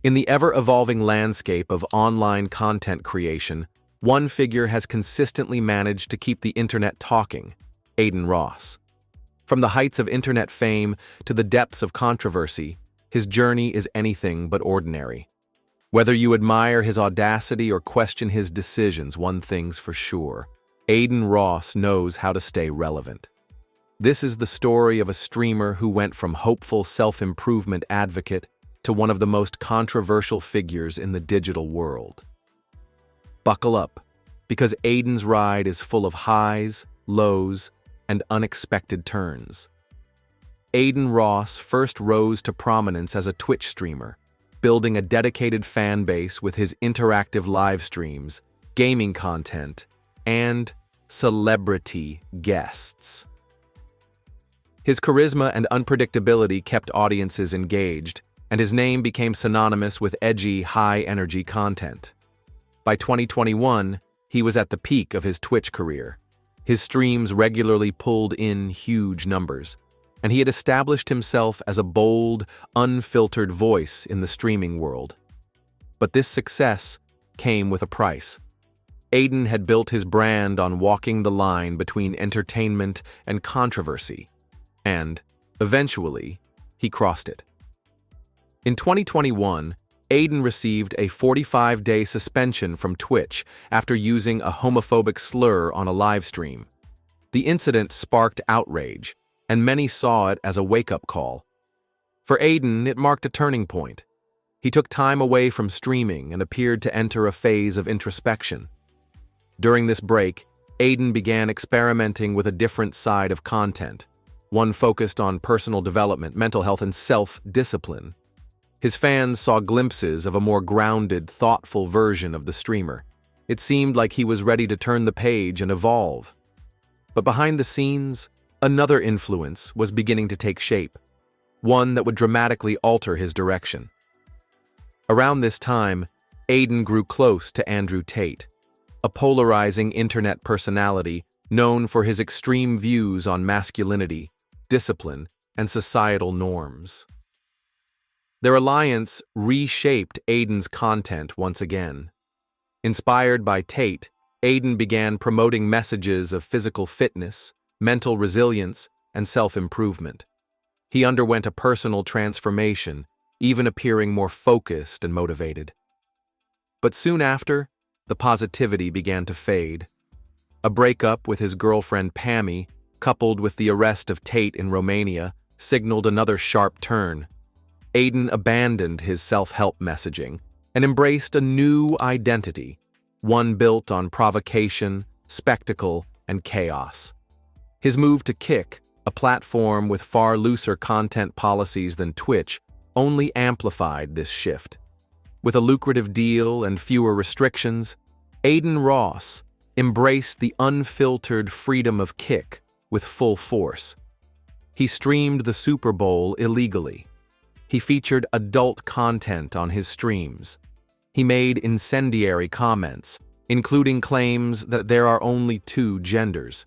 In the ever-evolving landscape of online content creation, one figure has consistently managed to keep the internet talking: Aidan Ross. From the heights of internet fame to the depths of controversy, his journey is anything but ordinary. Whether you admire his audacity or question his decisions, one thing's for sure: Aidan Ross knows how to stay relevant. This is the story of a streamer who went from hopeful self-improvement advocate to one of the most controversial figures in the digital world. Buckle up, because Aidan's ride is full of highs, lows, and unexpected turns. Aidan Ross first rose to prominence as a Twitch streamer, building a dedicated fan base with his interactive live streams, gaming content, and celebrity guests. His charisma and unpredictability kept audiences engaged, and his name became synonymous with edgy, high-energy content. By 2021, he was at the peak of his Twitch career. His streams regularly pulled in huge numbers, and he had established himself as a bold, unfiltered voice in the streaming world. But this success came with a price. Aiden had built his brand on walking the line between entertainment and controversy, and, eventually, he crossed it. In 2021, Aiden received a 45-day suspension from Twitch after using a homophobic slur on a live stream. The incident sparked outrage, and many saw it as a wake-up call. For Aiden, it marked a turning point. He took time away from streaming and appeared to enter a phase of introspection. During this break, Aiden began experimenting with a different side of content, one focused on personal development, mental health, and self-discipline. His fans saw glimpses of a more grounded, thoughtful version of the streamer. It seemed like he was ready to turn the page and evolve. But behind the scenes, another influence was beginning to take shape, one that would dramatically alter his direction. Around this time, Aiden grew close to Andrew Tate, a polarizing internet personality known for his extreme views on masculinity, discipline, and societal norms. Their alliance reshaped Aiden's content once again. Inspired by Tate, Aiden began promoting messages of physical fitness, mental resilience, and self-improvement. He underwent a personal transformation, even appearing more focused and motivated. But soon after, the positivity began to fade. A breakup with his girlfriend Pammy, coupled with the arrest of Tate in Romania, signaled another sharp turn. Aiden abandoned his self-help messaging and embraced a new identity, one built on provocation, spectacle, and chaos. His move to Kick, a platform with far looser content policies than Twitch, only amplified this shift. With a lucrative deal and fewer restrictions, Aidan Ross embraced the unfiltered freedom of Kick with full force. He streamed the Super Bowl illegally. He featured adult content on his streams. He made incendiary comments, including claims that there are only two genders,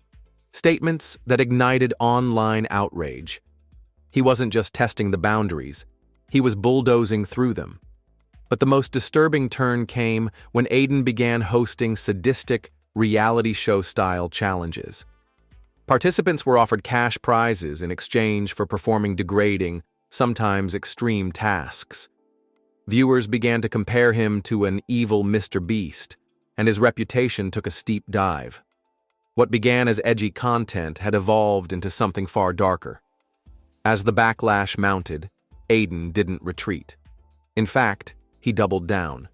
statements that ignited online outrage. He wasn't just testing the boundaries, he was bulldozing through them. But the most disturbing turn came when Aiden began hosting sadistic, reality show-style challenges. Participants were offered cash prizes in exchange for performing degrading, sometimes extreme tasks. Viewers began to compare him to an evil Mr. Beast, and his reputation took a steep dive. What began as edgy content had evolved into something far darker. As the backlash mounted, Aiden didn't retreat. In fact, he doubled down.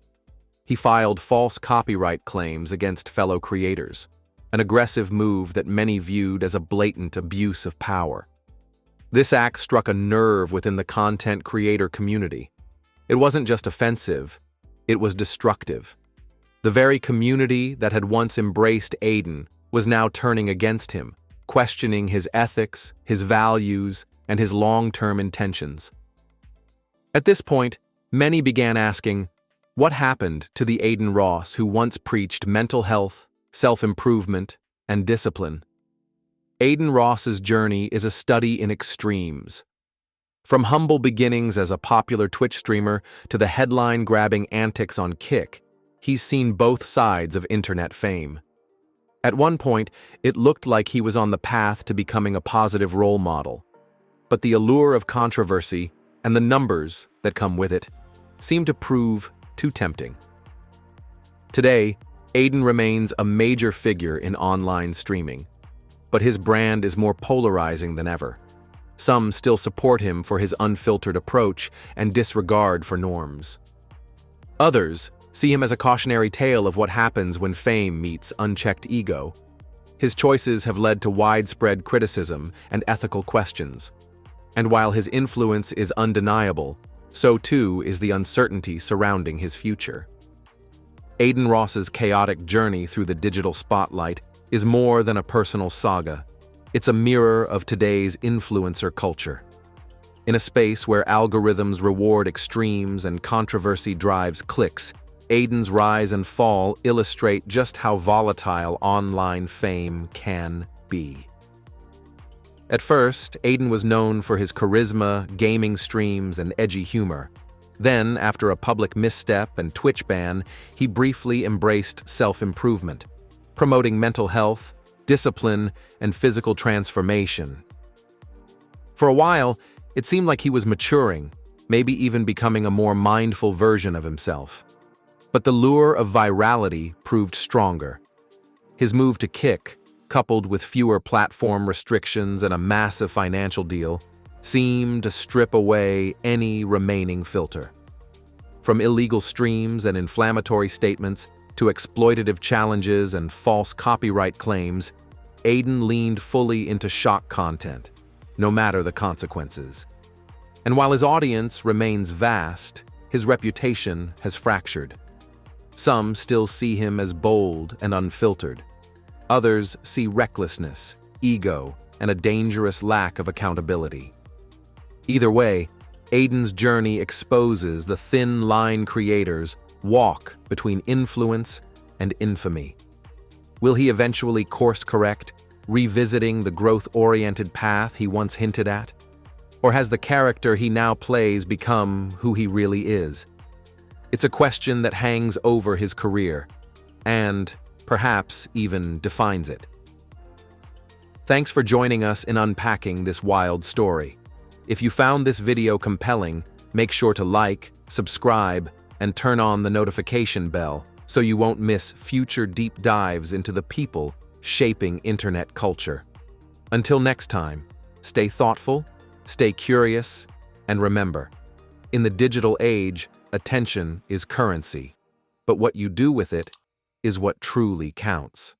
He filed false copyright claims against fellow creators, an aggressive move that many viewed as a blatant abuse of power. This act struck a nerve within the content creator community. It wasn't just offensive, it was destructive. The very community that had once embraced Aiden was now turning against him, questioning his ethics, his values, and his long-term intentions. At this point, many began asking, what happened to the Aidan Ross who once preached mental health, self-improvement, and discipline? Aidan Ross's journey is a study in extremes. From humble beginnings as a popular Twitch streamer to the headline-grabbing antics on Kick, he's seen both sides of internet fame. At one point, it looked like he was on the path to becoming a positive role model. But the allure of controversy and the numbers that come with it seem to prove too tempting. Today, Aiden remains a major figure in online streaming, but his brand is more polarizing than ever. Some still support him for his unfiltered approach and disregard for norms. Others see him as a cautionary tale of what happens when fame meets unchecked ego. His choices have led to widespread criticism and ethical questions. And while his influence is undeniable, so too is the uncertainty surrounding his future. Aidan Ross's chaotic journey through the digital spotlight is more than a personal saga. It's a mirror of today's influencer culture. In a space where algorithms reward extremes and controversy drives clicks, Aiden's rise and fall illustrate just how volatile online fame can be. At first, Aiden was known for his charisma, gaming streams, and edgy humor. Then, after a public misstep and Twitch ban, he briefly embraced self-improvement, promoting mental health, discipline, and physical transformation. For a while, it seemed like he was maturing, maybe even becoming a more mindful version of himself. But the lure of virality proved stronger. His move to Kick, coupled with fewer platform restrictions and a massive financial deal, seemed to strip away any remaining filter. From illegal streams and inflammatory statements to exploitative challenges and false copyright claims, Aiden leaned fully into shock content, no matter the consequences. And while his audience remains vast, his reputation has fractured. Some still see him as bold and unfiltered. Others see recklessness, ego, and a dangerous lack of accountability. Either way, Aiden's journey exposes the thin line creators walk between influence and infamy. Will he eventually course correct, revisiting the growth-oriented path he once hinted at? Or has the character he now plays become who he really is? It's a question that hangs over his career, and perhaps even defines it. Thanks for joining us in unpacking this wild story. If you found this video compelling, make sure to like, subscribe, and turn on the notification bell so you won't miss future deep dives into the people shaping internet culture. Until next time, stay thoughtful, stay curious, and remember, in the digital age, attention is currency, but what you do with it is what truly counts.